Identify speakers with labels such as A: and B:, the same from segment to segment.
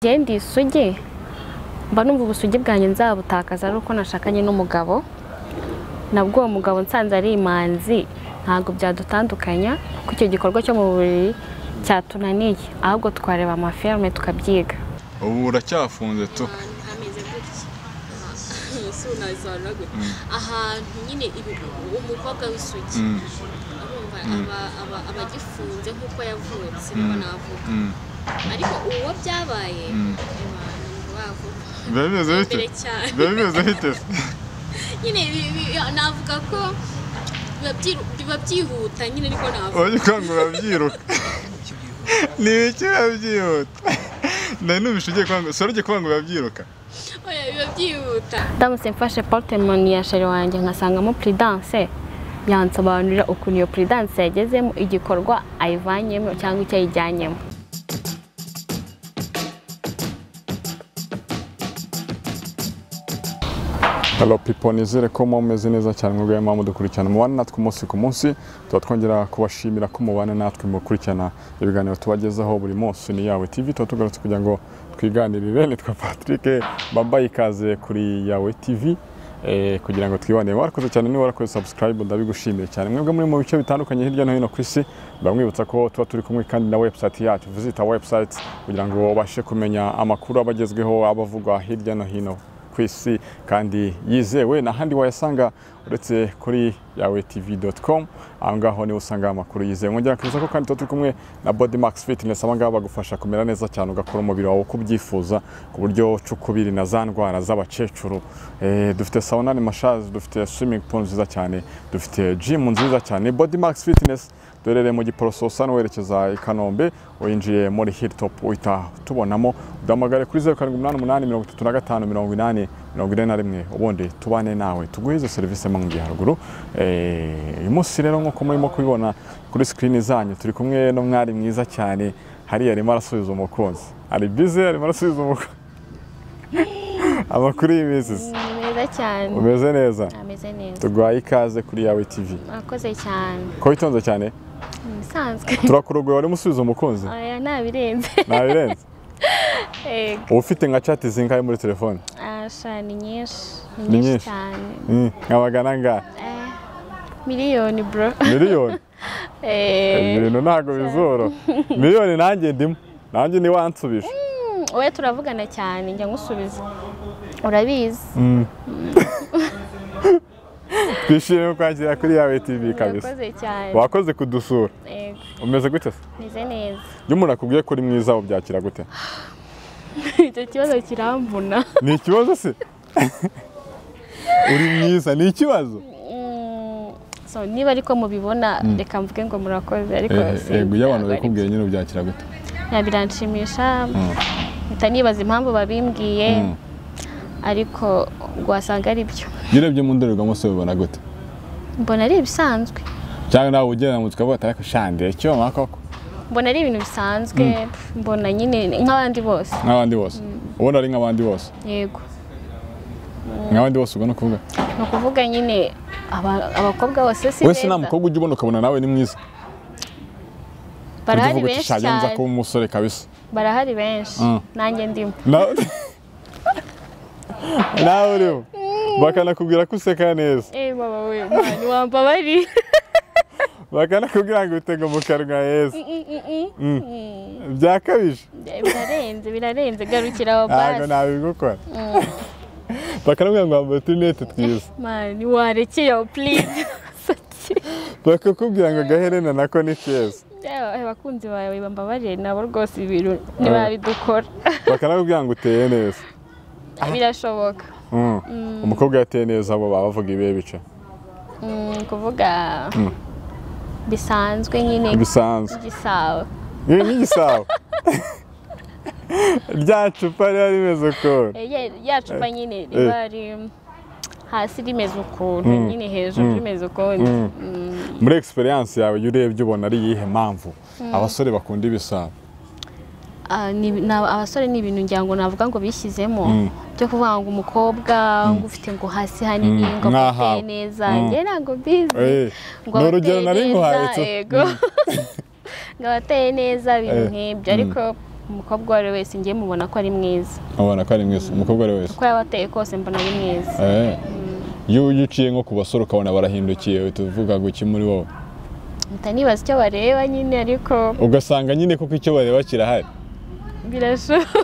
A: Yendi isugi mba numva ubusugi bwanjye nzabutakaza ari uko nashakanye n'umugabo nabwo uwo mugabo nsanze ari imanzi ntabwo byadutandukanya kuko icyo gikorwa cyo mu buriri cyatunaniye ahubwo twareba amafilme tukabyiga.
B: Ubu uracyafunze tu
C: ameze gutya sunazana gute ahantu nyine umukobwa w'isugi urumva abagifunze nkuko yavutse niba navuga ariko uwo byabaye
B: bimeze bite
C: nyine navuga ko biba byihuta nyine ariko navuga
B: oye kwanga babyiruka ni iki babyihuta nanubishugiye kwanga sorje kwanga babyiruka
C: oya biba byihuta.
A: Ndamutse mfashe portemone ya sheri wanjye nkasangamo prudence yansobanurira ukuntu iyo prudence yagezemo igikorwa ayivanyemo cyangwa icyo ayijyanyemo.
B: Hello people, nizere ko mumeze neza cyane mwebwe mudukurikirana mubana natwe umunsi ku munsi. Tuba twongera kubashimira ko mubana natwe mukurikirana ibiganiro tubagezaho buri munsi ni Yawe TV. Tuba tugarutse kugira ngo twiganirire. Nitwa Patrick, bambaye ikaze kuri Yawe TV kugira ngo twibanire. Warakoze cyane ni warakoze subscribe, ndabigushimiye cyane. Mwebwe muri mu bice bitandukanye hirya no hino ku isi, bamwibutsa ko tuba turi kumwe kandi na website yacu. Visit our website kugira ngo ubashe kumenya amakuru abagezweho abavugwa hirya no hino kwisi kandi yizewe n'ahandi wayasanga uretse kuri yawetv.com. Ahangaho ni usanga amakuru yizewe. Mwongera kwiza ko kandi turi kumwe na Body Max Fitness, abangaba bagufasha kumera neza cyane ugakora umubiri wawe uko ubyifuza ku buryo cukubiri na za ndwara z'abakecuru. Dufite sauna ni massage, dufite swimming pool nziza cyane, dufite gym nziza cyane. Body Max Fitness dorere mu Giporoso sana werekeza i Kanombe, winjiye muri Hilltop uhita tubonamo. Udamagare kuri 0788358041 ubundi tubane nawe tuguhize service mu ngiye haruguru. Uyu munsi rero nko murimo kubibona kuri screen zanyu turi kumwe no mwari mwiza cyane hari arimo arasubiza umukunzi. Ari busy arimo arasubiza umukunzi. Amakuru y'imisi
A: Neza cyane.
B: Umeze neza?
A: Ameze neza.
B: Tugwaye ikaze kuri Yawe TV.
A: Akoze cyane.
B: Ko bitonze cyane?
A: Bisanzwe.
B: Turakurogoye wari musubiza umukunzi?
A: Aya nabirenze.
B: Nabirenze. Ufite nka chat zingahe muri telefone?
A: Asha ni nyinshi.
B: Ni nyinshi
A: cyane.
B: Nkabagana nga?
A: Miliyoni bro.
B: Miliyoni? Ibintu ntago bizoro. Miliyoni nanjye ndimo. Nanjye ni wansubije.
A: Oya turavugana cyane njya ngusubiza. Urabizi.
B: Twishimiye kwakira kuri Yawe TV kabisa.
A: Wakoze cyane.
B: Wakoze kudusura.
A: Yego.
B: Umeze gute se?
A: Meze neza.
B: Iyo umuntu akubwiye ko uri mwiza ubyakira gute?
A: Icyo kibazo kirambuna.
B: Ni ikibazo se? Uri mwiza ni ikibazo?
A: So niba ariko mubibona reka mvuge ngo murakoze ariko
B: yego iyo abantu bakubwiye nyine ubyakira gute?
A: Biranshimisha. Ntanibaza impamvu babimbwiye ariko gwasanga ari byo.
B: Yirebye mu ndorerwamo se ubona gute?
A: Mbona ari ibisanzwe.
B: Cyangwa nawe ugera mu tukavuga atari kashande cyo makoko.
A: Mbona ari ibintu bisanzwe, mbona nyine nk'abandi bose.
B: Nk'abandi bose. Ubona ari nk'abandi bose.
A: Yego.
B: Nk'abandi bose ubona kuvuga.
A: No kuvuga nyine abakobwa bose si beza.
B: Wese nta mukobwa ujye ubona ukabona nawe ni mwiza.
A: Barahari benshi cyane.
B: Nza ko umusore kabisa.
A: Barahari benshi. Nanjye ndimo.
B: Nawe uriho. Bakanakubwira ko useka neza.
A: Baba we mani wamba bari.
B: Bakanakubwira ngo utega mu kanwa heza. Byakabije.
A: Birarenze garukira abo basi.
B: Ntabwo nabigukora. Bakanabwira ngo wambaye utunete twiza.
A: Mani warekeye please.
B: Bakakubwira ngo gaherena nako ni keza.
A: Abakunzi bawe bambabarire nabo rwose ibintu ntibabidukora.
B: Bakanakubwira ngo uteye neza.
A: Birashoboka.
B: Umukobwa yateye neza abo bavuga ibihe bice.
A: Kuvuga bisanzwe nyine.
B: Bisanzwe.
A: Igisabo.
B: N'igisabo. Rya cupa rimeze ukuntu.
A: Ya cupa nyine ribari hasi rimeze ukuntu nyine hejuru rimeze ukuntu.
B: Muri experience yawe urebye ubona ari yihe mpamvu abasore bakunda ibisabo?
A: Abasore ni ibintu ngira ngo navuga ngo bishyizemo byo kuvuga ngo umukobwa ngo ufite ngo hasi hanini ngo afite neza nge ntabwo bizi
B: ngo urugero nari nguhaye
A: ngo ateye neza ibintu nk'ibyo ariko umukobwa wari wese ngiye mubona ko ari mwiza
B: ubona ko ari mwiza umukobwa ari wese
A: uko yabateye kose mbona ari mwiza
B: iyo uciye nko kubasore ukabona barahindukiye tuvuga ngo iki muri wowe
A: nibaza icyo bareba nyine ariko
B: ugasanga nyine koko icyo bareba kirahari
A: birashoboka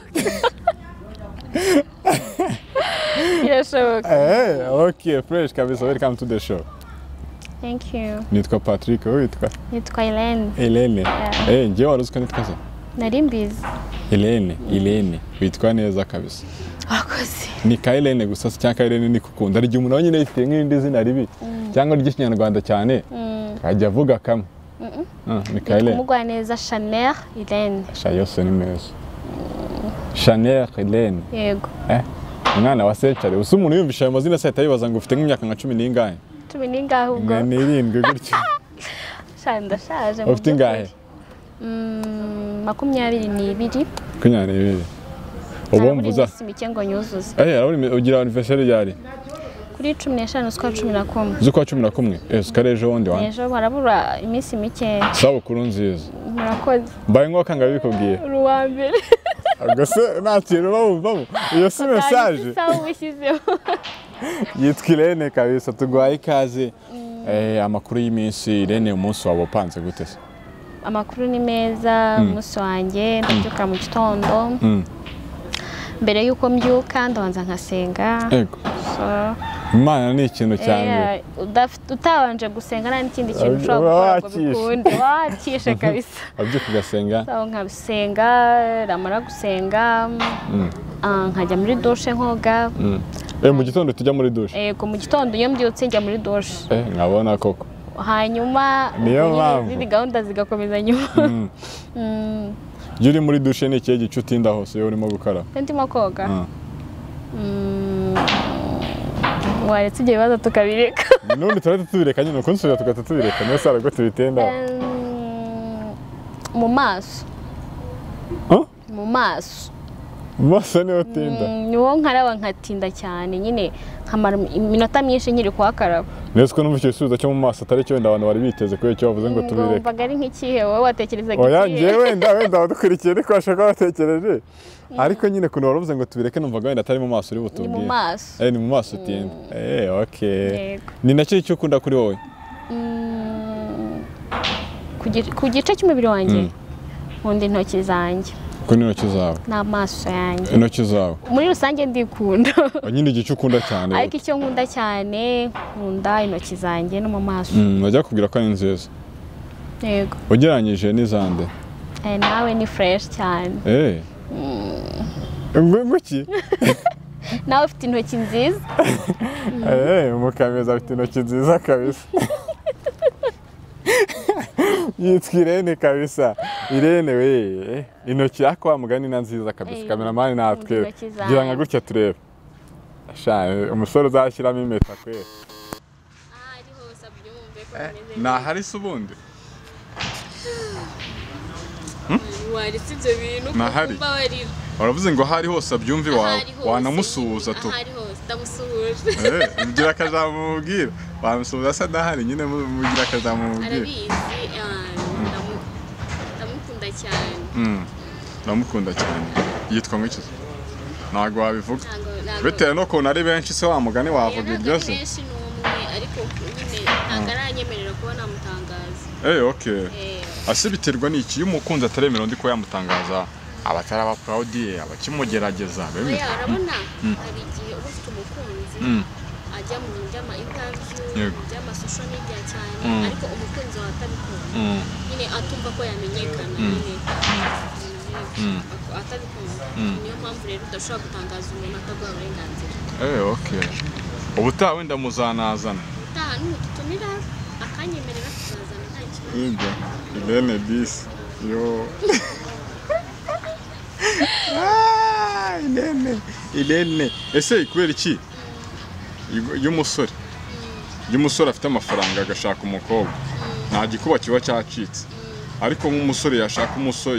A: birashoboka
B: okay fresh kabisa welcome to the show.
A: Thank you.
B: Nitwa Patrick witwa
A: Nitwa Helene.
B: Njye wari uziko nitwa se
A: nari mbizi
B: Helene witwa neza kabisa
A: akoze
B: ni ka Helene gusa cyangwa Helene ni kukunda ari umuntu nyine yifite nk'indi zina ribi cyangwa ry'ikinyarwanda cyane ajya avuga kamwe ni ka Helene
A: umugwa neza Chanel Helene
B: yose ni meza Chanel Helene
A: yego
B: umwana wa Secare usa umuntu yumvisha ayo mazina se yibaza ngo ufite nk'imyaka nka 10 n'ingahe
A: 10 n'ingahe ubwo
B: 7 gutyo
A: ndashaje
B: ufite ingahe
A: 22
B: ubu mvuza
A: imike ngo nyuzuze
B: ugira anniversaire yari
A: kuri 15 z'ukwa 11
B: z'ukwa 11 zikareje wundi wa
A: ejo barabura iminsi mike
B: sabukuru nziza
A: murakoze
B: mbaye ngoka ngabikubwiye
A: uruwa mbere
B: agase nakira babo iyo si message yitwa Irene kabisa tugwaye ikaze amakuru y'iminsi Irene umunsi wabo panze gute se
A: amakuru ni meza umunsi wanjye ndabyuka mu gitondo mbere yuko mbyuka ndabanza nkasenga
B: yego Imana ni ikintu cyane
A: utabanje gusenga nta n'ikindi kintu ushobora gukora ngo bikunde wakishe kabisa
B: abyuka ugasenga
A: nkabisenga ramara gusenga nkajya muri dushe nkoga
B: mu gitondo tujya muri dushe
A: yego mu gitondo iyo mbyutse njya muri dushe
B: nkabona koko
A: hanyuma izindi gahunda zigakomeza nyuma
B: iyo uri muri dushe ni ikihe gice utinda hose iyo urimo gukaraba
A: ndimo koga waretse ibyo bibazo tukabireka
B: n'ubundi turahita tubireka nyine uko nsubira tugahita tubireka niyo sara rwose bitinda
A: mu maso mu maso
B: niho utinda
A: niwo nkaraba nkatinda cyane nyine nkamara iminota myinshi nkiri kuhakaraba
B: neza ko numva icyo gisubizo cyo mu maso atari cyo wenda abantu bari biteze kubera icyo bavuze ngo tubireke
A: mbaga ari nk'ikihe wowe watekerezaga ikihe
B: njye wenda wadukurikiye ariko washaka watekereje ariko nyine kuno waravuze ngo tubireke numvaga wenda atari mu maso uri butubwire
A: ni mu maso
B: ni mu maso utinda okay ni nacyo icyo ukunda kuri wowe
A: ku gice cy'umubiri wanjye nkunda intoki zanjye
B: ko n'intoki zawe
A: n'amaso yanjye
B: intoki zawe
A: muri rusange ndikunda
B: nyine igice ukunda cyane
A: ariko icyo nkunda cyane nkunda intoki zanjye no mu maso
B: bajya kubwira ko ari nziza
A: yego
B: ugereranyije n'izande
A: nawe ni fresh cyane
B: nguki
A: nawe ufite intoki nziza
B: umukameza afite intoki nziza kabisa yitwa Irene kabisa Irene we intoki yako wa mugani na nziza kabisa kameramani natwe gira nka gutya turebe umusore uzashyiramo impeta kwe nahari se ubundi
C: waretse ibyo bintu
B: nahari waravuze ngo hari hose abyumve wawe wanamusuhuza tu
C: ahari hose ndamusuhuje
B: mugira akajambo mubwira wamusuhuza asa n'ahari nyine mugira akajambo mubwira
C: arabizi ndamukunda cyane
B: ndamukunda cyane yitwa nk'iki ntabwo wabivuga bitewe n'ukuntu ari benshi se wa mugani wavuga iryo se
C: benshi ni umwe ariko nyine ntabwo aranyemerera kuba namutangaza
B: okay ase biterwa n'iki iyo umukunzi ataremera undi ko yamutangaza abatari aba proud abakimugerageza
C: urabona hari igihe uba ufite umukunzi ajya mu by'ama interview by'ama social media cyane ariko umukunzi wawe atabikunda nyine atumva ko yamenyekana nyine atabikunda niyo mpamvu rero udashobora gutangaza umuntu akaguha uburenganzira
B: okay ubutaha wenda muzanazana
C: ubutaha n'umututumira akanyemerera tuzazana nta kibazo
B: Irene disi yo Irene ese kubera iki iyo umusore afite amafaranga agashaka umukobwa nta gikuba kiba cyacitse ariko nk'umusore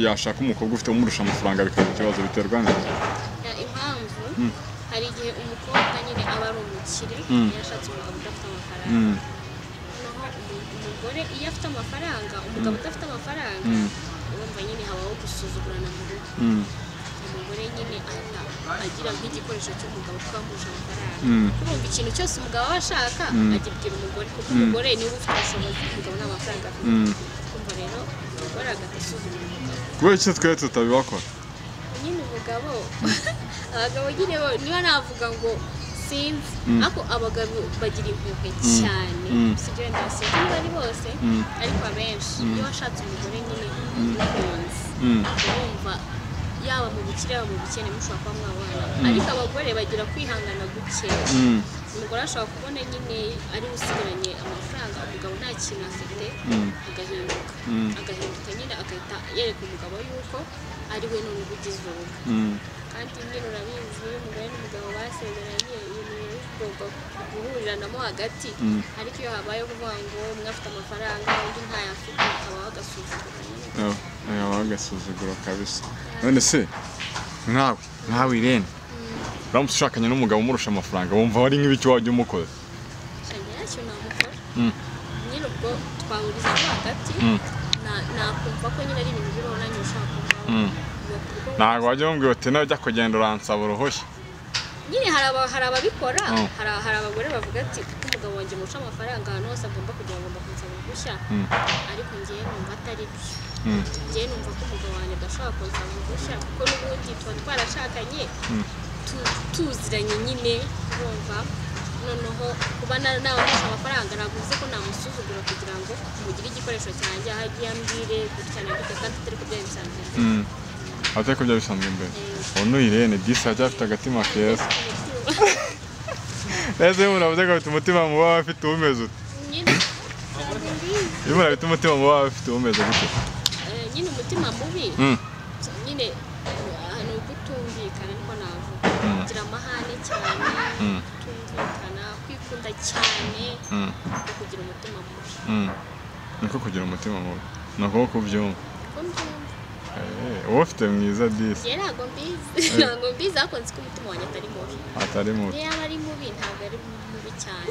B: yashaka umukobwa ufite umurusha amafaranga bikaba ikibazo biterwa n'iki
C: impamvu hari igihe umukobwa nyine aba ari umukire yashatse umugabo udafite amafaranga umugore iyo afite amafaranga umugabo udafite amafaranga urumva nyine habaho gusuzugurana mu rugo umugore nyine agira nk'igikoresho cy'umugabo twamuje amafaranga urumva ikintu cyose umugabo aba ashaka agibwira umugore kuko umugore niwe ufite ubushobozi umugabo nta mafaranga afite kumva rero umugore agasuzugura umugabo
B: kubera iki twe tutabibakora
C: nyine umugabo abagabo nyine niba navuga ngo sinzi ariko abagabo bagira impuhwe cyane sibyo ndase niba ari bose ariko abenshi iyo washatse umugore nyine umukunzi urumva yaba mu bukire yaba mu bukene mushobora kuba mwabana ariko abagore bagira kwihangana guke umugore ashobora kubona nyine ari usigaranye amafaranga umugabo nta kintu afite agahinduka nyine agahita yereka umugabo yuko ari we none ubugize urugo kandi nyine urabizi iyo umugore n'umugabo basezeranye ibintu bigomba guhuriramo hagati ariko iyo habayeho kuvuga ngo umwe afite amafaranga undi ntayo afite habaho agasuzuguro
B: habaho agasuzuguro kabisa none se nkawe Irene uramutse ushakanye n'umugabo umurusha amafaranga wumva wari nk'ibiki wajya umukoze
C: ntacyo namukora nyine ubwo twahurizaho hagati nakumva ko nyine ari ibintu biriho nanjye ushaka kumvaho
B: ntabwo wajya wumva uti nawe ujya kugenda uransaba uruhushya
C: nyine hari ababikora hari abagore bavuga ati kuko umugabo wanjye murusha amafaranga ahantu hose agomba kugira ngo bakunsaba uruhushya ariko ngewe numva atari byo ngewe numva ko umugabo wanjye adashobora kunsaba uruhushya kuko n'ubundi tuba twarashakanye tuziranye nyine urumva noneho kuba nabamusha amafaranga ntabwo bivuze ko namusuzugura kugira ngo mugire igikoresho cyanjye aho agiye ambwire gutya na gutya kandi atari ko byari bisanzwe
B: atari ko byari bisanzwe imbere ubu Irene disi ajya afite agatima keza neza iyo umuntu avuze ko afite umutima mubi aba afite uwumeze ute iyo umuntu afite umutima mubi aba afite uwumeze gute
C: nyine umutima mubi nyine ni ugutumvikana niko navuga kugira amahane cyane kutumvikana kwikunda cyane no kugira umutima mubi
B: niko kugira umutima mubi ni uko kubyumva wowe ufite mwiza disi
C: ntabwo mbizi ariko nzi ko umutima wanjye atari mubi niyo yaba ari mubi ntabwo ari mubi cyane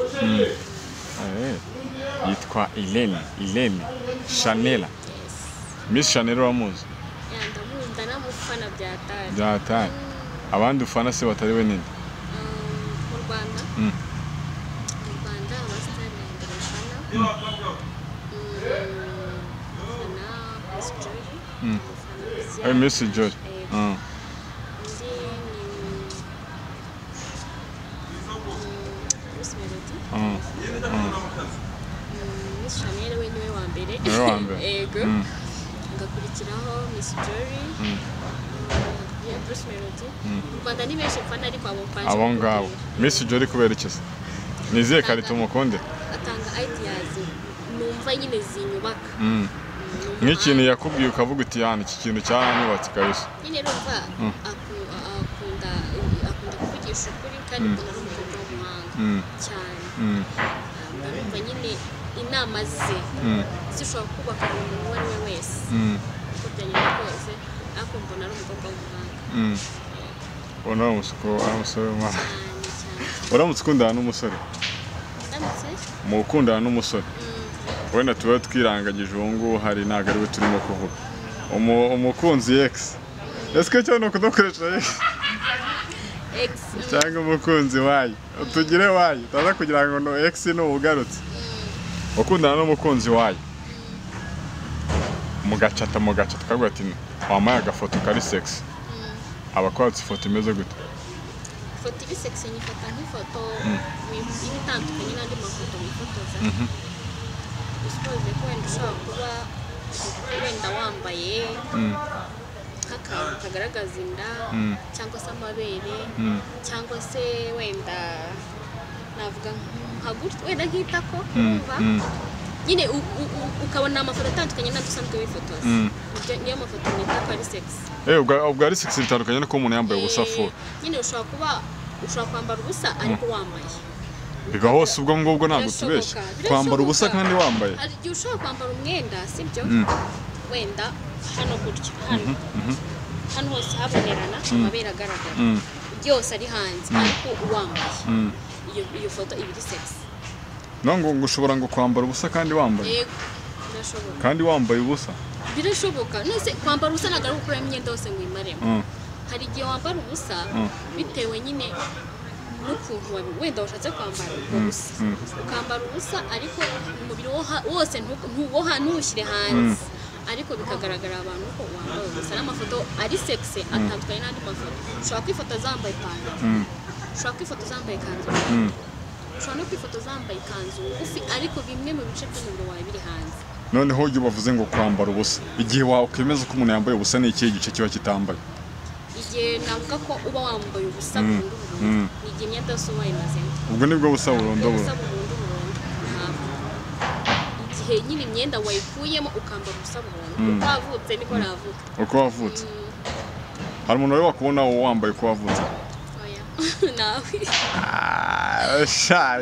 B: yitwa Irene Shanel Miss Shanel uramuzi
C: ndanamufana
B: byatari abandi ufana se batari we ninde
C: mu Rwanda abasitari ndabafana
B: Miss George
C: Miss Shanel we niwe wa mbere yego ngakurikiraho Miss Jory Bruce Melody mu Rwanda ni benshi mfana ariko
B: abo ngabo Miss Jory kubera iki se nizihe karito umukunde
C: atanga ideas numva nyine zinyubaka
B: nk'ikintu yakubwiye ukavuga uti yani iki kintu cyaranyubatse kabisa
C: nyine numva akunda kuvugisha ukuri kandi mbona n'umukobwa w'umuhanga cyane numva nyine inama ze zishobora kubaka umuntu uwo ari we wese uko byanyura kose ariko mbona ari umukobwa w'umuhanga
B: ubona ari umusore w'umwana uramutse ukundana n'umusore mu gukundana n'umusore wenda tuba twirangagije ubu ngubu hari ntabwo ari we turimo kuvuga umukunzi X ese cyo ni ukudakoresha
C: X
B: cyangwa umukunzi wayo tugire wayo utaza kugira ngo no X ni ubugarutse ukundana n'umukunzi wayo mugacata tukavuga ati wamaye agafoto kari sexy abakwatse ifoto imeze gute
C: ifoto iri sexy nyifata nk'ifoto itandukanye n'andi mafoto wifotoza usipoze ko wenda ushobora kuba wenda wambaye nk'akantu kagaragaza inda cyangwa se amabere cyangwa se wenda navuga wenda nk'itako kumva nyine ukabona amafoto atandukanye n'andi usanzwe wifotoza niyo mafoto nitako ari sexy
B: ubwo ari sexy bitandukanye nuko umuntu yambaye ubusa fu
C: nyine ushobora kwambara ubusa ariko wambaye
B: biga hose ubwo ngubwo ntabwo tubeshya kwambara ubusa kandi wambaye
C: hari igihe ushobora kwambara umwenda sibyo wenda hano gutya hano hose habonerana amabere agaragara byose ari hanze ariko uwambaye iyo foto iba iri sexy
B: ngo ushobora ngo kwambara ubusa kandi wambaye
C: yego birashoboka
B: kandi wambaye ubusa
C: birashoboka nese kwambara ubusa ntabwo ari gukora imyenda yose ngo imaremo hari igihe wambara ubusa bitewe nyine n'ukuntu wenda washatse kwambara ubusa ukambara ubusa ariko umubiri wose ntuwushyire hanze ariko bikagaragara abantu ko wambaye ubusa n'amafoto ari sexy atandukanye n'andi mafoto ushobora kwifata zambaye ipantaro ushobora kwifata zambaye ikanzu ushobora no kwifata zambaye ikanzu ngufi ariko bimwe mu bice by'umubiri wawe biri hanze
B: noneho ujye bavuze ngo kwambara ubusa igihe wakemeza ko umuntu yambaye ubusa ni ikihe gice kiba kitambaye
C: igihe navuga ko uba wambaye ubusa burundu burundu igihe imyenda yose uba wayimazemo
B: ubwo nibwo busa burundu
C: igihe nyine imyenda wayikuyemo ukambara ubusa burundu uko wavutse niko navuga
B: uko wavutse hari umuntu wari wakubona wowe wambaye uko wavutse
C: nawe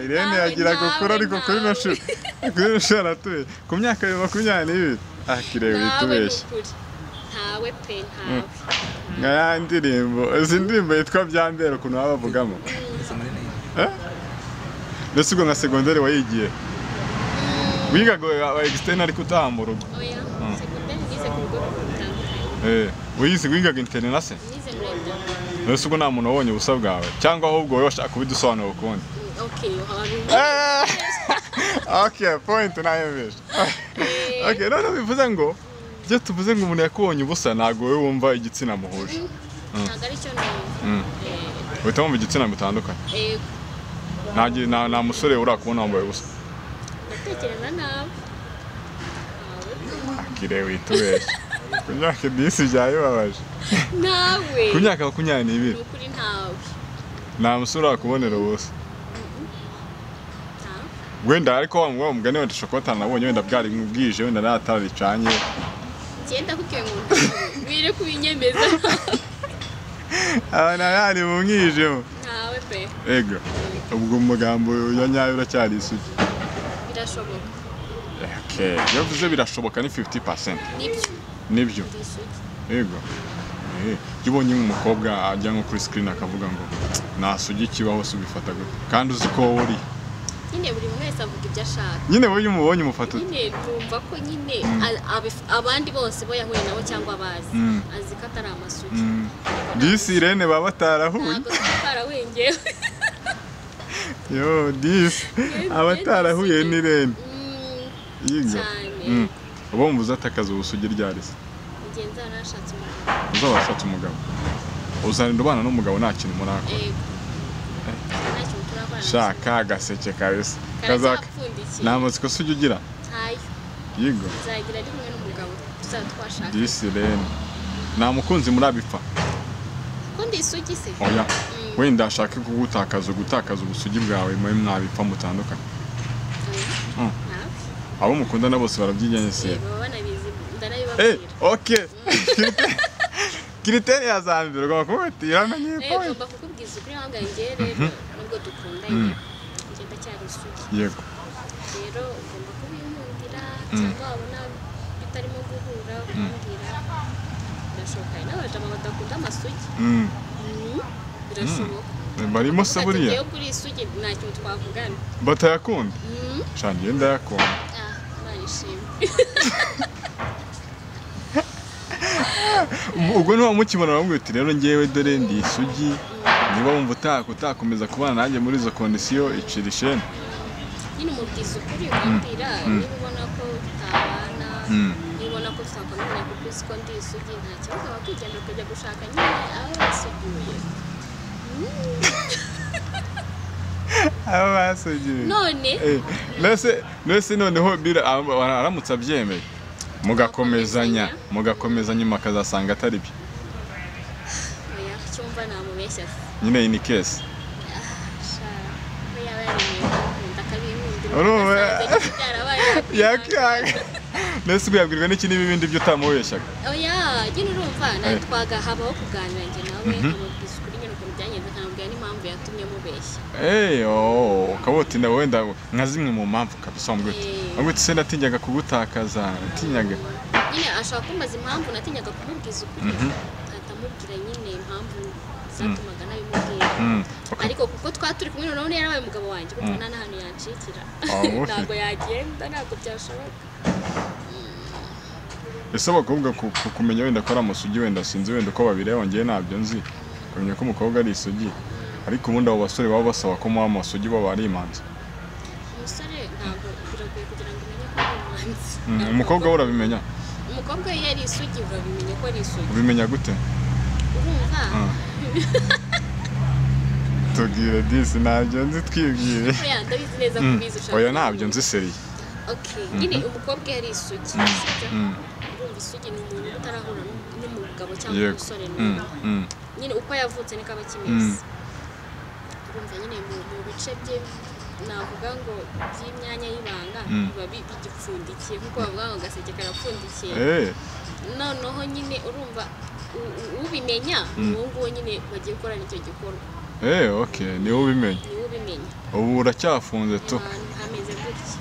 B: Irene yagira gukora ariko kuri nashuri aratuye ku myaka ya 22 kirebe itubeshye
C: ntawe pe ntawe
B: nka ya ndirimbo izi ndirimbo yitwa byambera ukuntu baba bavugamo mbese ubwo nka segonderi wayigiye wigaga wa externe ariko utaha mu rugo
C: segonderi nize ku rugo bitandukanye
B: wigaga interne na se
C: nize muri
B: mbese ubwo nta muntu wabonye ubusa bwawe cyangwa ahubwo wowe washaka kubidusobanura ukundi okay point nayemeje okay none bivuze ngo je tuvuze ngo umuntu yakubonye ubusa ntago wowe wumva igitsina muhuje
C: ntago ari cyo numva
B: uhita wumva igitsina bitandukanye nta musore urakubona wambaye ubusa
C: ndatekereza nawe
B: kirebe itubeshye ku myaka 10 byayibabaje
C: nawe
B: ku myaka 22
C: ukuri ntawe
B: nta musore wakubonera ubusa wenda ariko wa mugani wenda shokota nabonye wenda bwari bwije wenda nataricanye
C: cyenda kukiye ngo bire kubinyemeza
B: abana yari mu mwijemo
C: nawe pe
B: ego ubwo umugambo ya nyayo uracyari isugi
C: birashoboka
B: okay yavuze birashoboka ni 50% nibyo ego yibonye umukobwa ajya nko kuri screen akavuga ngo nasugi kibaho subifata gute kandi uzi ko uri
C: nyine buri wese avuga ibyo ashaka
B: nyine wowe umubonye umufata
C: nyine numva ko nyine abandi bose bo yahuye nabo cyangwa abazi azi ko atari amasugi
B: disi Irene baba batarahuye
C: ntabwo twarawengewe
B: yo disi abatarahuye ni Irene yiga ubu mvuze atakaza ubusugi ryarese
C: ngenza narashatse umugabo
B: uzabashatse umugabo uzarinda ubana n'umugabo nta kintu murakora shaka agaseke kabisa kazaka namatsiko sujya ugira yigo
C: nzagira ari kumwe n'umugabo tuzatwashaka
B: disi Irene nta mukunzi murabipfa
C: ko ndi isugi se
B: oya wenda ashaka kugutakaza ubusugi bwawe muri mwabipfa mutandukanye abo mukundana bose barabyijyanye se
C: ndanabibabwira
B: okay Kiriteri yazambira ngo bakuti iramenye
C: point ugomba kukubwiza ukuri hanga ngere nubwo dukundanye ngenda cyari isugi
B: yego
C: rero ugomba kubinkundira cyangwa wabona bitarimo guhura ukambwira birashoboka n'abajama badakunda amasugi birashoboka
B: barimo se buriya
C: iyo kuri isugi nta kintu twavugana
B: batayakunda cyane yenda yakunda
C: barishimye
B: ubwo niba mukibona bamwe uti rero ngewe dore ndi isugi niba wumva utakomeza kubana nanjye muri izo kondisiyo icira ishene
C: nyine umubwiza ukuri ukambwira niba ubona ko tutabana niba ubona ko tutakomeza kuko uzi ko ndi isugi nta kibazo wakigenda ukajya gushaka nyine aho basugiye
B: abo basugiye none noneho aramutse abyemeye mugakomezanya makazasanga atari byo
C: oya cyumva namubeshya
B: nyine ni case nese ubwabwirwa n'iki n'ibindi byo utamubeshyaga
C: oya nyine urumva twagahabaho kuganira njye nawe amubwiza ukuri nyine ukuntu byagenze nkamubwira n'impamvu yatumye mubeshya
B: ukabutinda wenda nka zimwe mu mpamvu kabisa wambwira se natinyaga kugutakaza natinyaga
C: nyine ashaka kumbaza impamvu natinyaga kumubwiza ukuri atamubwira nyine impamvu zatumaga nabimubwira ariko kuko twaturi kumwe none yarabaye umugabo wanjye kuko nta n'ahantu yancikira ntabwo yagenda ntabwo byashoboka
B: ese abakobwa kumenya wenda ko ari amasugi wenda sinzi wenda uko babireba ngiye ntabyo nzi kumenya ko umukobwa ari isugi ariko ubundi abo basore baba basaba ko muba amasugi baba ari imanzi
C: umusore ntabwo biragoye kugira ngo umenye ko ari imanzi
B: umukobwa we urabimenya
C: umukobwa iyo ari isugi urabimenya ko ari isugi
B: ubimenya gute
C: urumva
B: tubwire disi ntabyo nzi twibwire
C: oya ndabizi neza ko ubizi ushaka
B: oya ntabyo nzi seriye
C: okay nyine umukobwa iyo ari isugi urumva isugi ni umuntu utarahura n'umugabo cyangwa umusore nyine uko yavutse niko aba kimeze urumva nyine mu bice bye navuga ngo by'imyanya y'ibanga biba bigipfundikiye nkuko bavuga ngo gaseke karapfundikiye noneho nyine urumva ubimenya uwo nguwo nyine bagiye gukorana icyo gikorwa
B: okay niwe ubimenya ubu uracyafunze tu
C: hameze gutya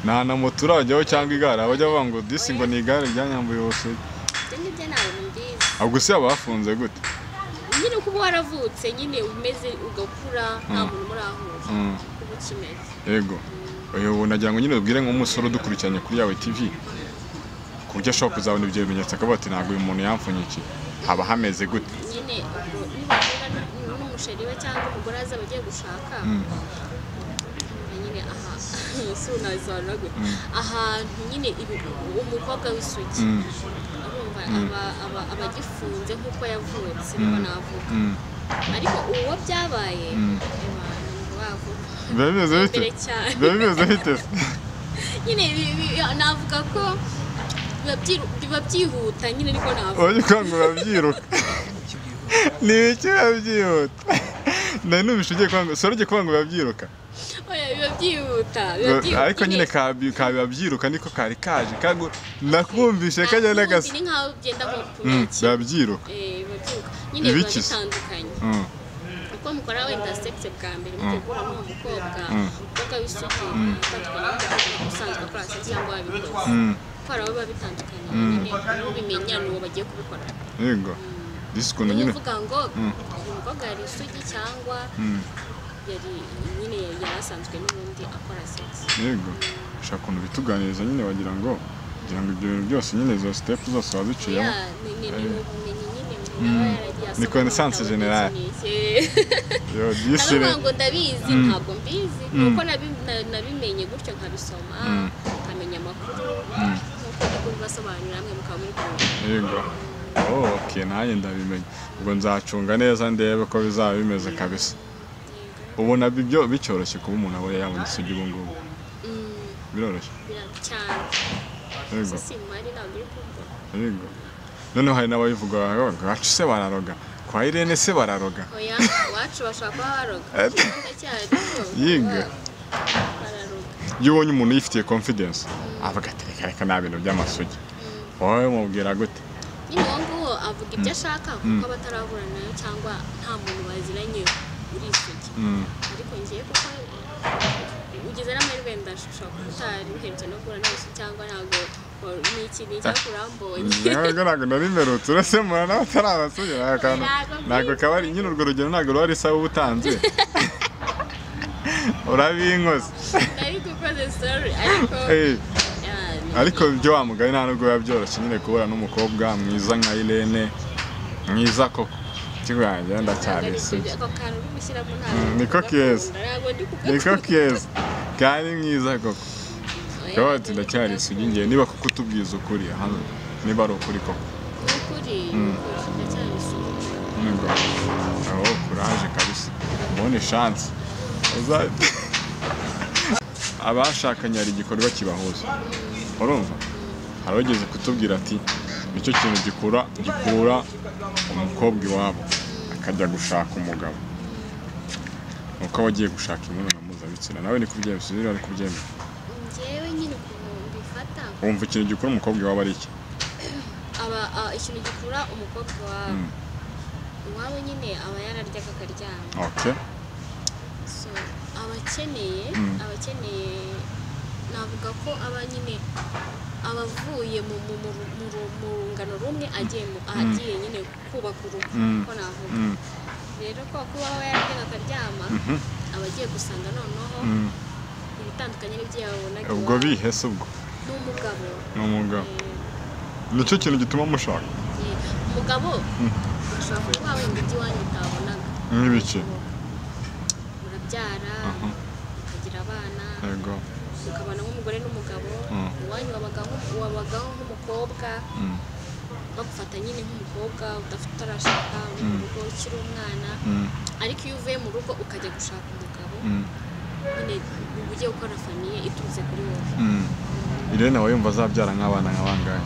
B: nta na moto urajyaho cyangwa igare abajya bavuga ngo disi ngo ni igare ryanyambuye hose
C: ibyo ntabwo mbizi
B: ahubwo se yaba hafunze gute
C: nyine kuba waravutse nyine umeze ugakura nta muntu murahura kuba ukimeze
B: yego ubu nagira ngo nyine ubwire nk'umusore udukurikiranye kuri yawe TV ku buryo ashobora kuzabona ibyo bimenyetso akavuga ati ntabwo uyu muntu yampfunyikiye haba hameze gute
C: nyine nibahura n'umusheri we cyangwa umugore aza bagiye gushaka nyine aha sunazaza gute ahantu nyine umukobwa w'isugi urumva abagifunze nk'uko yavutse niko navuga ariko uwo byabaye
B: bimeze bite
C: nyine navuga ko biba byihuta nyine niko navuga
B: oya kwanga babyiruka ni iki babyihuta nari nubishe ugiye kwanga sore ugiye kwanga babyiruka
C: oya biba byihuta
B: ariko nyine kabiba byiruka niko kari kaje kago nakumvishe kajya n'agasa
C: ni nkaho ugenda nko kumenya
B: babyiruka
C: babyiruka nyine biba bitandukanye uko mukora wenda sexe bwa mbere mutegura n'uwo mukobwa w'isugi usanzwe akora sexe cyangwa wabikoze kwara biba bitandukanye nyine ubimenya n'uwo bagiye kubikora
B: yego disiko nyine
C: uvuga ngo umukobwa yari isugi cyangwa yari nyine yarasanzwe n'ubundi akora sexe
B: yego ushaka ukuntu bituganiriza nyine wagira ngo ibyo bintu byose nyine izo step zose waziciyemo ni connaissance générale yo disire
C: ngo ndabizi ntabwo mbizi nuko nabimenye gutyo nkabisoma nkamenya amakuru nkuko ndi kubasobanurira hamwe mukaba muri kumwe
B: yego okay nanjye ndabimenye ubwo nzacunga neza ndebe ko bizaba bimeze kabisa ubona byo bicyoroshye kuba umuntu aba yabona isugi ubu ngubu biroroshye
C: cyane
B: yego
C: simari ntabwo uri kumva
B: yego noneho hari n'ababivuga wacu se bararoga kwa Irene se bararoga
C: oya wacu bashaka kuba baroga ndacyari
B: yinga
C: bararoga
B: iyo ubonye umuntu yifitiye confidence avuga ati reka nta bintu by'amasugi wowe mubwira gute
C: nyine uwo nguwo avuga ibyo ashaka kuko batarahura nayo cyangwa nta muntu baziranye uri isugi ariko ngiye kuko ugeze n'amahirwe ndashobora kuba utari uherutse no guhura nawe cyangwa ntabwo n'ikindi cyakurambonye
B: ntabwo nari mperutse urasemura nawe atari abasugi ntabwo kaba ari nyine urwo rugero ntabwo ruba risaba ubutanze urabinkoze
C: nari gukoze story
B: ariko ibyo wa mugari nta nubwo biba byoroshye nyine kubura n'umukobwa mwiza nka Irene mwiza koko kigo yanjye ndacyari isugi niko keza kandi mwiza koko kaba ati ndacyari isugi ngiye niba kuko utubwiza ukuri hano niba ari ukuri koko
C: ndacyari isugi
B: aho kuraje kabisa mbone chance abashakanye hari igikorwa kibahuza urumva harogeze kutubwira ati nicyo kintu gikura umukobwa iwabo akajya gushaka umugabo nuko wagiye gushaka imibonano mpuzabitsina nawe ni kubyemeza ari kubyemera
C: njyewe nyine ukuntu mbifata
B: wumva ikintu gikura umukobwa iwabo ari iki
C: ikintu gikura umukobwa iwabo nyine aba yararyaga akaryama
B: okay
C: so abakeneye navuga ko aba nyine abavuye mu rungano rumwe agiye nyine kubaka urugo ko navuga rero ko kuba yararyaga akaryama aba agiye gusanga noneho ibitandukanye n'ibyo yabonaga
B: ubwo bihese ubwo
C: n'umugabo
B: nicyo kintu gituma mushaka
C: umugabo ushobora kuba wenda iby'iwanyu utabonaga
B: nk'ibiki
C: murabyara ukagira abana
B: yego
C: ukabana nk'umugore n'umugabo iwanyu wabagaho nk'umukobwa bagufata nyine nk'umukobwa udafite utarashaka uri mu rugo ukiri umwana ariko iyo uvuye mu rugo ukajya gushaka umugabo nyine ugiye gukora famiye iturutse kuri wowe
B: Irene nawe yumva azabyara nk'abana nk'abangahe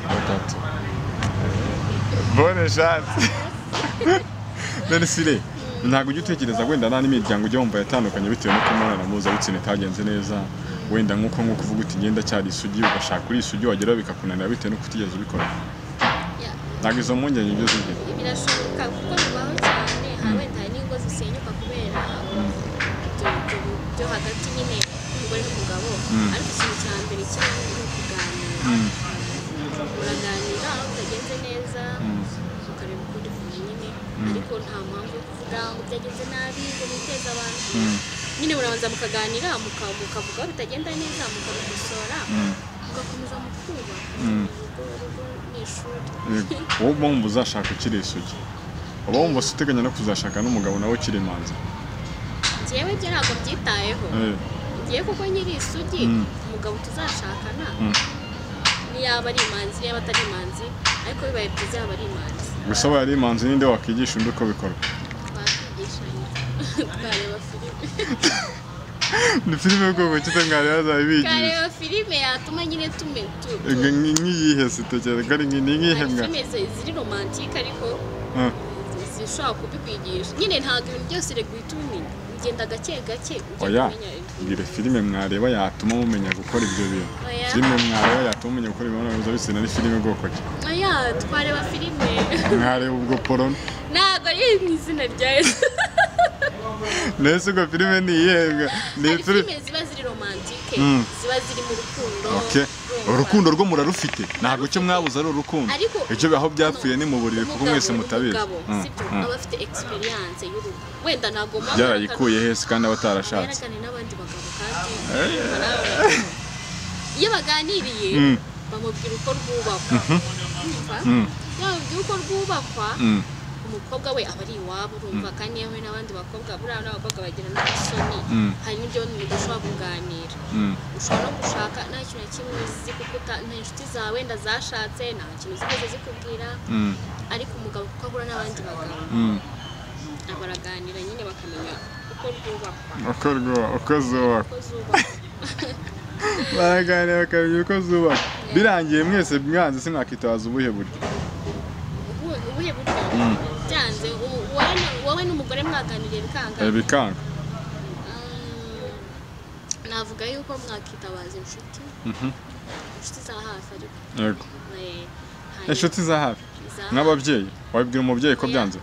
B: batatu bonne chance none sire ntabwo ujya utekereza wenda nta n'imiryango ujya wumva yatandukanye bitewe n'uko imibonano mpuzabitsina itagenze neza wenda nk'uko uvuga uti ngenda cyari isugi ugashaka uri isugi wageraho bikakunanira bitewe n'uko utigeze ubikora ntabwo izo mpungenge ibyo zigira
C: birashoboka kuko bibaho cyane wenda hari n'ingo zisenyuka kubera byo hagati nyine y'umugore n'umugabo ariko ikintu cya mbere kirimo ni ukuganira uraganira aho bitagenze neza ukareba uko uri kumwe nyine ariko nta mpamvu yo kuvuga ngo byagenze nabi ngo biteze abantu nyine murabanza mukaganira mukavuga aho bitagenda neza mukabikosora mugakomeza mukubaka urugo n'ishuri
B: wowe wumva uzashaka ukiri isugi uba wumva uteganya no kuzashaka n'umugabo nawe ukiri imanzi
C: njyewe byo ntabwo byitayeho ngiye kuko nyiri isugi umugabo tuzashakana niyaba ari imanzi niyaba atari imanzi ariko bibaye byiza yaba ari imanzi
B: gusa aba ari imanzi ninde wakwigisha undi uko bikorwa
C: twakigishanya twareba filime
B: ni filime y'ubwoko ki mwareba azabibigisha
C: twareba filime yatuma nyine
B: nk'iyihe sitekera ko ari nk'iyihe mbwa
C: filime ziri romantike ariko zishobora kubikwigisha nyine ntabwo ibintu byose guhita umenya ugenda gake gake ujya kumenya
B: mbwira filime mwareba yatuma mumenya gukora ibyo bintu filime mwareba yatuma mumenya gukora imibonano mpuzabitsina ni filime bwoko ki
C: twareba filime
B: mwareba ubwo porono
C: ntabwo ari mu izina rya Yesu
B: nese ubwo filime ni iyihembwa
C: ni filime ziba ziri romantike ziba ziri mu rukundo
B: urukundo rwo murarufite ntabwo cyo mwabuze ari urukundo icyo aho byapfuye ni mu buriri kuko mwese mutabizi
C: aba afite experience y'urugo wenda ntabwo
B: byarayikuye hese kandi abatarashatse
C: n'abandi bagabo kandi iyo baganiriye bamubwira uko rwubakwa uko rwubakwa umukobwa we aba ari iwabo urumva kandi yewe n'abandi bakobwa buriya n'abakobwa bagira n'amasoni hari n'ibyo mudashobora kuganira ushobora no gushaka nta kintu na kimwe uzi kuko nta inshuti zawe wenda zashatse nta kintu zigeze zikubwira ariko umugabo kuko ahura n'abandi bagabo baraganira nyine bakamenya uko rwubakwa
B: uko zubakwa baraganira bakamenya uko zubakwa birangiye mwese mwanze se mwakitabaza ubuhe buryo
C: byanze wowe n'umugore mwaganiriye
B: bikanga
C: navuga yuko mwakitabaza inshuti za hafi ariko
B: yego inshuti za hafi nk'ababyeyi wabibwira umubyeyi ko byanze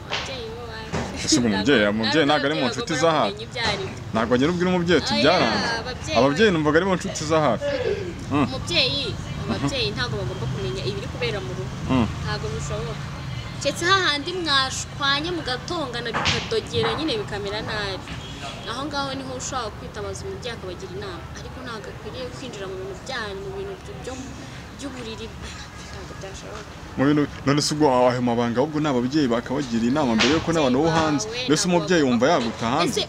B: ese umubyeyi ntabwo ari mu nshuti za hafi ntabwo agera ubwira umubyeyi ati byaranze ababyeyi numvaga ari mu nshuti za hafi
C: ababyeyi ntabwo bagomba kumenya ibiri kubera mu rugo ntabwo bishoboka ndetse hahandi mwashwanye mugatongana bikadogera nyine bikamera nabi aho ngaho niho ushobora kwitabaza umubyeyi akabagira inama ariko ntabwo akwiriye kwinjira mu bintu byanyu mu bintu by'uburiri ntabwo byashoboka
B: none se ubwo ayo mabanga ahubwo ni ababyeyi bakabagira inama mbere yuko n'abantu bo hanze mbese umubyeyi wumva yaguta hanze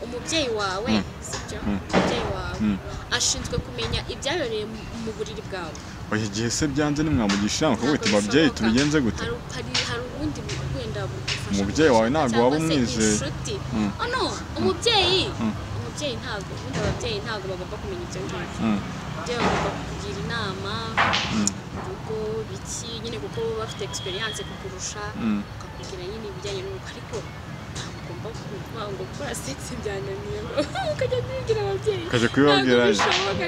C: umubyeyi wawe sibyo umubyeyi wawe ashinzwe kumenya ibyabereye mu buriri bwawe
B: igihe se byanze nimwamugisha inama kuko iti babyeyi tubigenze gute
C: hari ubundi wenda bugufasha
B: umubyeyi wawe ntabwo waba umwizeye
C: umubyeyi ntabwo ubundi ababyeyi ntabwo bagomba kumenya ibyo ngibyo ababyeyi bagomba kukugira inama urugo biki nyine kuko baba bafite experience kukurusha bakakubwira nyine ibijyanye n'urugo ariko ugomba kuvuga ngo gukora sex byananiye ukajya kubibwira ababyeyi
B: ukajya kubibabwira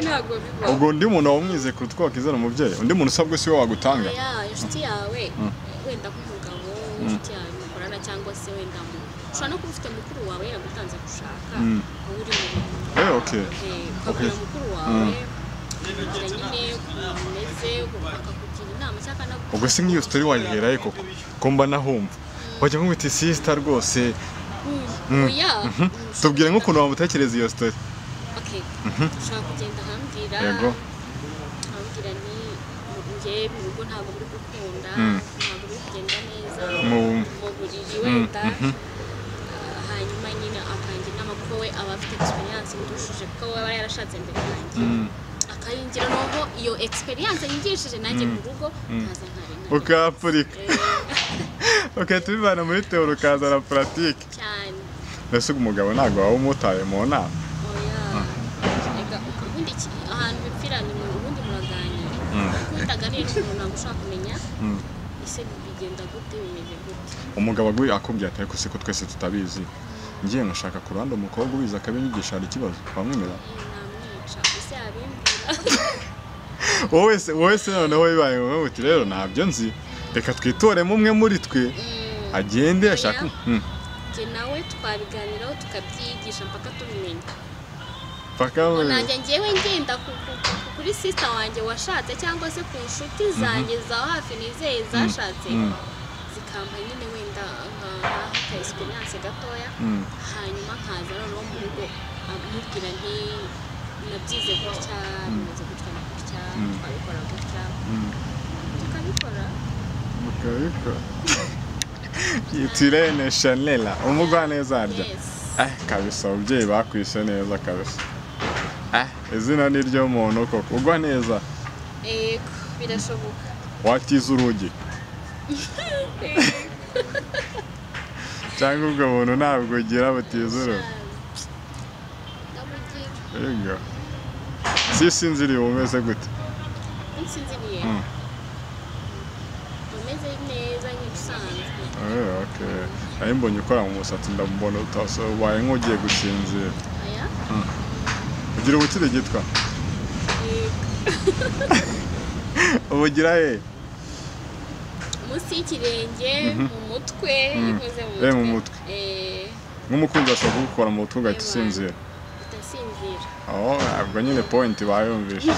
C: ntabwo bibaho
B: ubwo undi muntu waba umwizeye kuruta uko wakizana umubyeyi undi muntu usabwe si we wagutanga
C: inshuti yawe wenda nk'umugabo inshuti yawe mukorana cyangwa se wenda ushobora no kuba ufite mukuru wawe yagutanze gushaka aho uri mu rugo ukabwira mukuru wawe akakugira nyine umeze akakugira inama cyangwa akanaguha
B: ubwo se nk'iyo story wayiheraye koko ko mba nahumva wajya nk'uwita sister rwose tubwire nk'ukuntu wamutekereza iyo story
C: okay ushaka kugenda hambira
B: yego
C: hambira ni nge mu rugo ntabwo buri gukunda ntabwo buri kugenda neza
B: mu
C: buriri wenda hanyuma nyine akangira inama kuko we aba afite experience ndushije kuko we aba yarashatse mbere yanjye akayingira noho iyo experience yigishije nanjye mu rugo nkaza nkarena
B: ukapurika tubivana muri teori ukazana pratique
C: cyane
B: mbese umugabo ntabwo waba umutaye mu nama
C: ubundi ahantu bipfira ni ubundi muraganira utaganira n'umuntu ntabwo ushaka kumenya ese bigenda gute bimeze gute
B: umugabo aguye akubwira ati ariko siko twese tutabizi ngiye ngashaka ku ruhande umukobwa ubizi akabinyigisha hari ikibazo twamwemera
C: namwica ese yabimbwira
B: wowe se noneho bibaye wowe uti rero ntabyo nzi reka twitoremo umwe muri twe agende ashaka
C: njye nawe twabiganiraho tukabyigisha mpaka tubimenya
B: paka
C: nanjye ngewe ngenda kuri sister wanjye washatse cyangwa se ku nshuti zanjye za hafi nizeye zashatse zikampa nyine wenda nka experience gatoya hanyuma nkaza noneho mu rugo amubwira nti nabyize gutya bimeze gutya na gutya twabikora gutya tukabikora
B: Irene Shanela umugwaneza arya kabisa ababyeyi bakwise neza kabisa izina ni ryo muntu koko ugwa neza
C: birashoboka
B: watiza urugi cyangwa ubwo muntu ntabwo ugira butiza urugi yego sinziriye umeze gute
C: sinziriye umeze neza nk'ibisanzwe
B: okay aho mbonye ukora mu musatsi ndabona utasobaye nk'ugiye gusinzira ugira ubukire gitwa ubugira he
C: munsi y'ikirenge mu mutwe ikoze
B: mu mutwe nk'umukunzi ashobora kugukora mu mutwe ugahita usinzira
C: utasinzira
B: ntabwo nyine point bayumvisha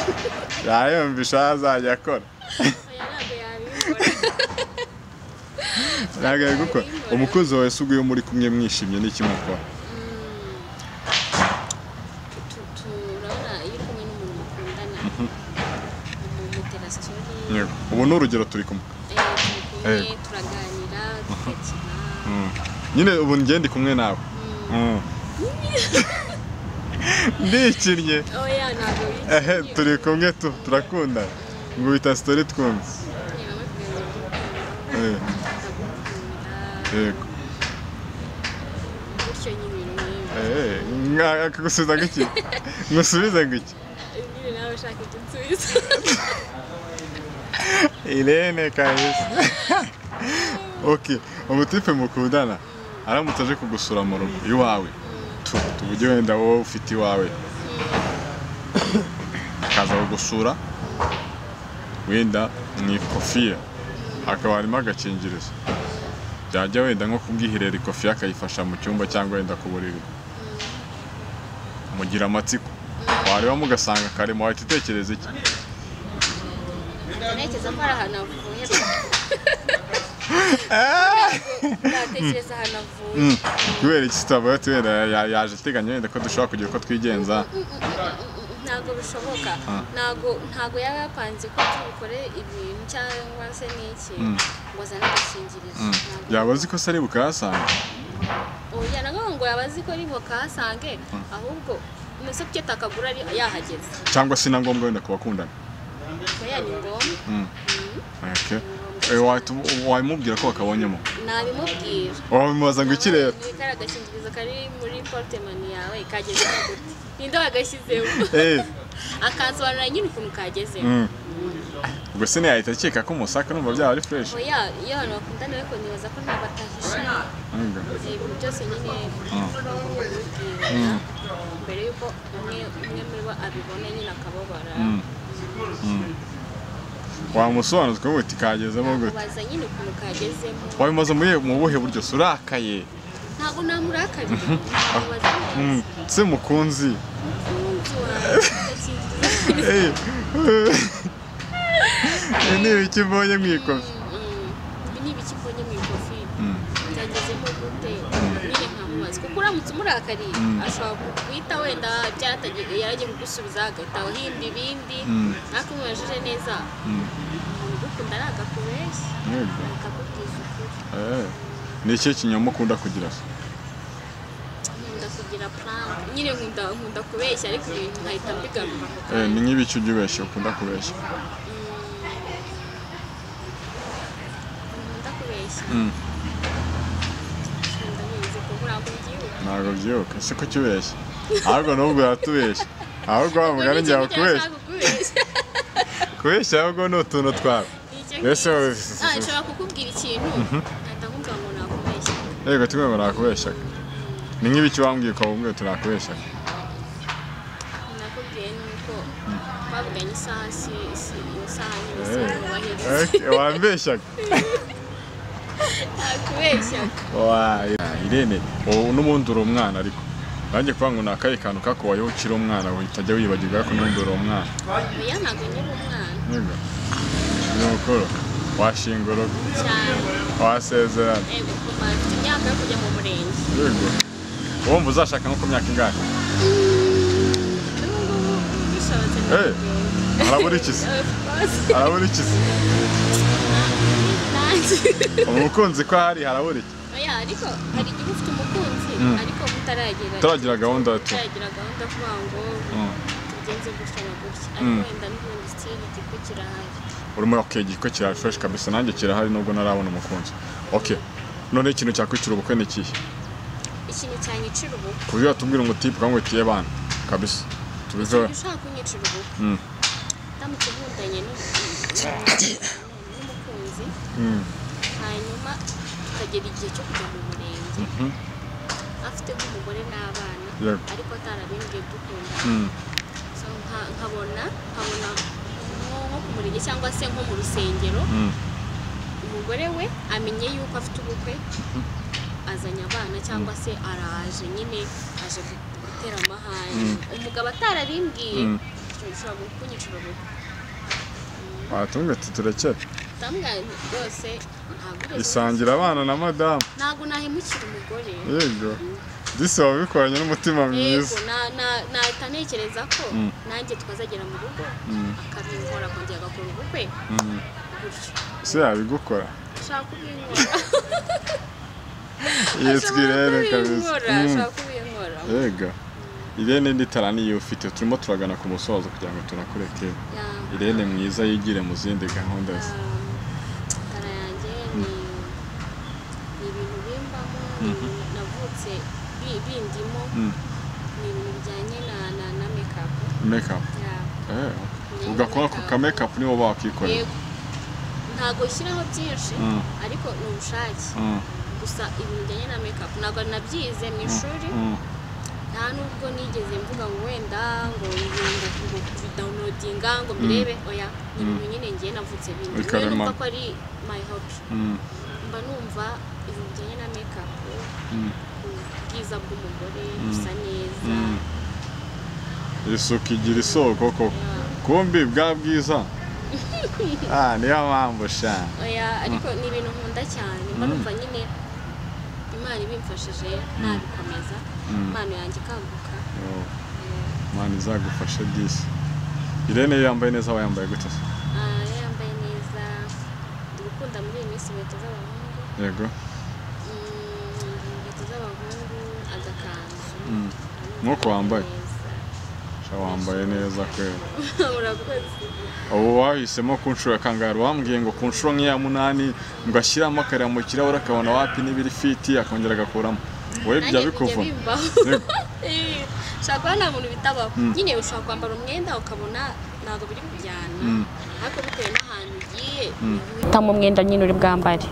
B: yayumvisha azajya akora ntabwo yabikora umukunzi wawe se ubwo iyo muri kumwe mwishimye n'ikimukora ubu ni urugero turi kumwe
C: turaganira tugakina
B: nyine ubu ngende kumwe nawe ndikinnye turi kumwe turakundana ngo bita story twumve yego
C: gutyo nyine
B: akagusubiza ngiki ngusubize ngiki
C: nawe ushaka ibyo nsubiza
B: Irene kabisa okay umutipe mukundana aramutse aje kugusura mu rugo iwawe tuvuge wenda wowe ufite iwawe akaza kugusura wenda ni kofiya hakaba harimo agakingirizo byajya wenda nko kubwihirera ikofiya akayifasha mu cyumba cyangwa wenda ku buriri mugira amatsiko wareba mugasanga karimo wahita utekereza iki
C: ntekereza ko ari ahantu avuye natekereza ahantu avuye
B: kubera iki tutavuye wenda yaje ateganya wenda ko dushobora kugira uko twigenza
C: ntabwo bishoboka ntabwo yaba yapanze ko tubikore ibintu cyangwa se n'iki ngo azane agakingirizo
B: yaba azi ko se ari bukahasanga
C: oya nabwo ngo yaba azi ko ari bukahasange ahubwo mbese kuki atakagura yahageze
B: cyangwa se na ngombwa wenda ku bakundana
C: oya ni ngombwa
B: wabimubwira ko bakabonyemo
C: nabimubwira
B: wabimubaza ngo iki rero
C: ni kariya agakingirizo kari muri portemani yawe kageze gute ninde wagashyizemo akansobanurira nyine ukuntu kagezemo
B: ubwo se ntiyahita akeka ko umusaka numva byaba ari fresh
C: oya iyo abantu bakundana ariko nibaza ko ntabwo atahisha ibintu byose nyine bimubwira mbere y'uko umwe muri bo abibona nyine akababara
B: wamusobanuzwa uti kagezemo gute
C: wamubaza nyine ukuntu kagezemo
B: wabimaze mu buhe buryo se urakaye
C: ntabwo namurakarira wamubaza
B: se mukunzi ni ibiki mbonye mwikofi
C: n'ibiki mbonye mu ikofi byagezemo gute nyine nkamubaza kuko uramutse umurakariye ashobora guhita wenda byatagiye yaragiye kugusubiza agahita ahimba ibindi ariko umubajije neza gukunda ari agakubeshya akakubwiza ukuri.
B: Ni iki kinyoma ukunda kugira se?
C: Nkunda kugira plan nyine nkunda kubeshya ariko ibintu nkahita mbigarura.
B: Ni nk'ibiki ujya ubeshya ukunda kubeshya?
C: Nkunda kubeshya
B: ntabwo byibuka se ko kibeshya ahubwo nubwo yatubeshya ahubwo wa mugani njyawe kubeshya kubeshya ahubwo ni utuntu twawe.
C: nshobora kukubwira ikintu ahita nkubwira ngo nakubeshya.
B: Yego tumwe ngo nakubeshyaga. Ni nk'ibiki wambwiye ukaba umbwiye tunakubeshyaga?
C: Nakubwiye nuko bavuganye isaha iyo saha nyine
B: wambeshyaga
C: nakubeshyaga.
B: Irene n'ubundi uri umwana ariko nanjye kuvuga ngo ni akahe kantu kakubayeho ukiri umwana utajya wibagirwa ko n'ubundi uri umwana?
C: Oya ntabwo nyiri umwana.
B: Ni ukuri washinga urugo
C: cyane
B: wasezerana.
C: Yego kuva mfite imyaka yo kujya mu murenge.
B: Yego wumva uzashaka nko ku myaka ingahe? Harabura iki se? Harabura iki se? Umukunzi ko harabura iki?
C: Oya ariko hari igihe ufite umukunzi ariko
B: utaragira gahunda
C: kuvuga ngo tugenze gutya na gutya ariko wenda n'ubundi style igiko kirahari.
B: Urimo igiko kirahari fresh kabisa, nanjye kirahari nubwo narabona umukunzi. None ikintu cyakwicira ubukwe ni ikihe?
C: Ikintu cyanyicira ubukwe
B: ku buryo watubwira ngo tipe kandi utiye bana kabisa tubizoe.
C: Ushaka kunyicira ubukwe ndamutse nkundanye n'umukunzi hanyuma tukagera igihe cyo kujya mu murenge afite nk'umugore n'abana ariko atarabimbwiye dukunda nkabona nko ku murenge cyangwa se nko mu rusengero umugore we amenye yuko afite ubukwe azanye abana cyangwa se araje nyine aje gutera amahane umugabo atarabimbwiye ushobora kunyicira ubukwe.
B: Watunga turekere
C: rwose
B: isangira abana na madamu
C: ntabwo nahemukira umugore.
B: Yego disi wabikoranye n'umutima mwiza.
C: nahita ntekereza ko nanjye twazagera mu rugo akabinkora akongera agakora ubukwe gutyo.
B: Se yabigukora?
C: Ashaka kubinkora.
B: Yitwa Irene kabisa.
C: Ashaka kubinkora.
B: Yego Irene nditarani iyo ufite turimo turagana ku musozo kugira ngo tunakureke. Irene mwiza yigire mu zindi gahunda ze.
C: Yanjye ni ibintu bimbamo navutse bindimo ni ibintu bijyanye na makeup.
B: Makeup? Ugakora ku ka makeup niwo bakikorera?
C: Ntago ushyiraho byinshi ariko ni ubushake gusa ibintu bijyanye na makeup ntabwo nabyize mu ishuri nta nubwo nigeze mvuga ngo wenda ngo downloadinga ngo mbirebe oya ni ibintu nyine ngiye navutse bindi numva ko ari my hobby. Mba numva ibintu bijyanye na makeup ubwiza bw'umugore gusa neza
B: isuku igira isoko koko kumbi bwa bwiza niyo mpamvu sha.
C: Oya ariko ni ibintu nkunda cyane mba numva nyine Imana ibimfashije nabikomeza impano yanjye ikanguka.
B: Imana izagufashe disi. Irene yambaye neza wayambaye gute se?
C: Yambaye neza ndikunda muri iyi minsi inkweto z'abahungu.
B: Yego
C: inkweto z'abahungu agakanzu
B: nk'uko wambaye wambaye neza kwera.
C: Urakoze.
B: Ubu wahisemo ku nshuro ya kangahe? Wambwiye ngo ku nshuro nk'iya 8 ngo ashyiramo akareba mu kirahure akabona wapi n'ibiri fiti akongera agakuramo. Wowe bya bikuvuna?
C: Shaka nta muntu bitabaho nyine ushaka kwambara umwenda ukabona ntabwo biri kujyana ariko bitewe n'ahantu ugiye
A: utamo umwenda nyine uri bwambare.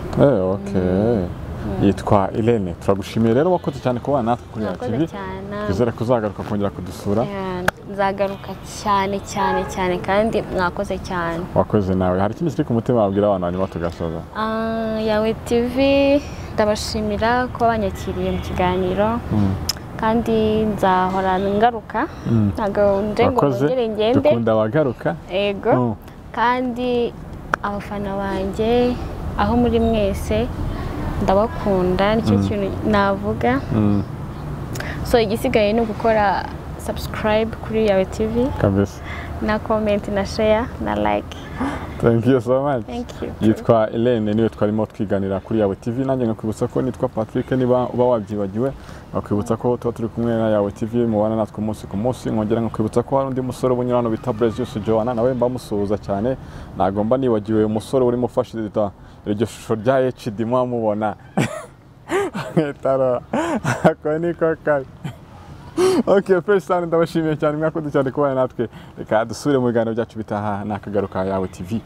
B: Yitwa Irene turagushimiye rero wakoze cyane kuba natwe kuri TV. Twizere kuzagaruka kongera kudusura.
A: Nzagaruka cyane kandi mwakoze cyane.
B: Wakoze nawe. Hari ikindi kiri ku mutima wabwira abantu hanyuma tugasoza?
A: Yawe TV ndabashimira ko banyakiriye mu kiganiro kandi nzahora ngaruka ntago ndengo ngende
B: dukunda abagaruka.
A: Yego kandi abafana banjye aho muri mwese ndabakunda nicyo kintu navuga. So igisigaye ni ugukora subscribe kuri Yawe TV
B: kabisa
A: na comment na share na like.
B: Thank you so much.
A: Thank you.
B: Yitwa Elaine niwe twarimo twiganira kuri Yawe TV, nanjye ngakwibutsa ko nitwa Patrick, niba uba wabyibagiwe ngakwibutsa ko tuba turi kumwe na Yawe TV mubana natwe umunsi ku munsi. Nkongera ngakwibutsa ko hari undi musore ubunyura hano bita Brezius Joanna, nawe mbamusuhuza cyane, nagomba nibagiwe umusore urimo ufashe iryo shusho rya HD mwamubona taro ako niko kabi. Okay, first time ndabashimiye cyane mwakoze cyane kubana natwe, reka dusubire mu biganiro byacu bitaha nakagaruka Yawe TV.